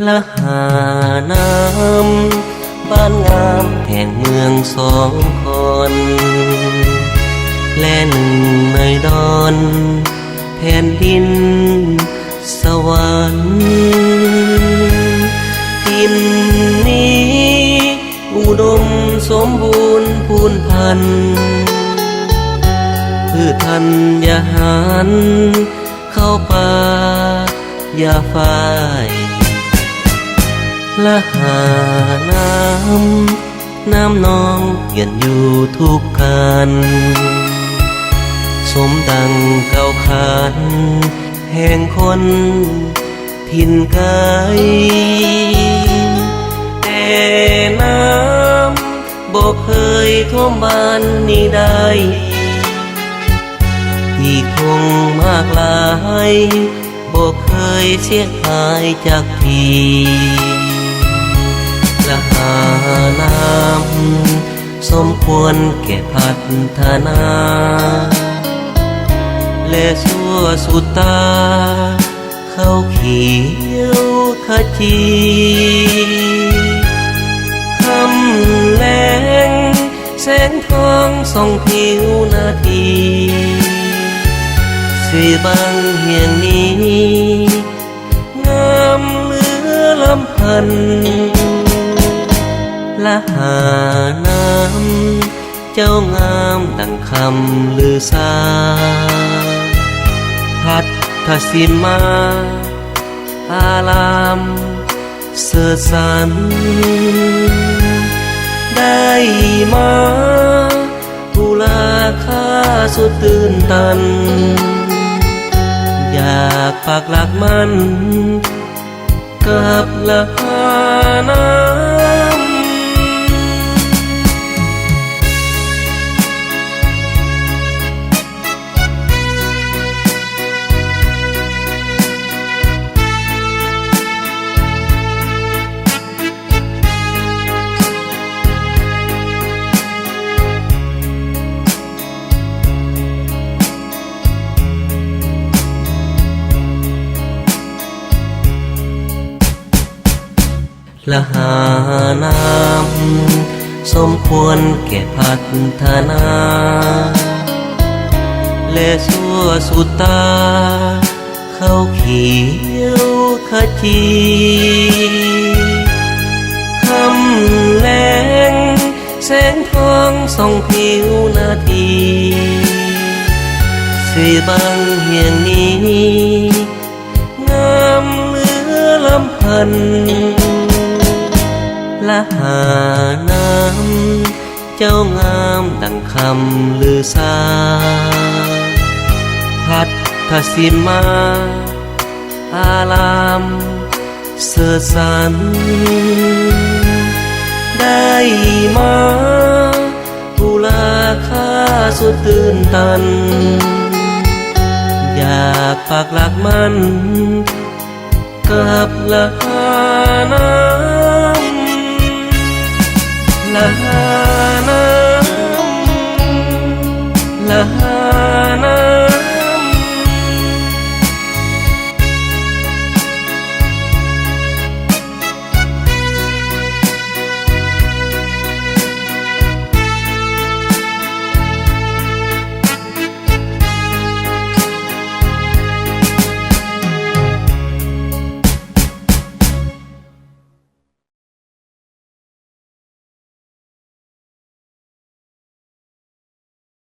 ละหาน้ำบ้านงามแห่งเมืองสองคนและหนึ่งในดอนแผ่นดินสวรรค์ทินนี้อุดมสมบูรณ์พูนพันธุ์พืชธัญญาหารเข้าป่ายาฝ้ายละหาน้ำนองเย็นอยู่ทุกกันสมดังเก่าขานแห่งคนถิ่นไกลแต่น้ำบ่เคยท่วมบ้านนี้ได้ที่คงมากลายบ่เคยเสียหายจากทีละหาน้ำสมควรแก่พัฒนาและชั่วสุดตาเข้าเขียวขจีคำแลงแสงทองส่องผิวนาทีสีบางเฮียงนี้งามเหลือลำพันละหาน้ำเจ้างามดังคำลือสาพัดทศิมาอารามเสื่อสันได้มาทุลาค่าสุดตื่นตันอยากปักหลักมันกับละหาน้ำละหาน้ำสมควรแก่พัฒนาและชั่วสุดตาเข้าเขียวขจีคำแลงแสงทองส่องผิวนาทีสีบางเฮียงนี้งามเหลือลำพันละหาน้ำเจ้างามดังคำลือสาพัดทศิมาอารามเสื่อสันได้มาทุลาค่าสุดตื่นตันอยากปักหลักมันกับละหา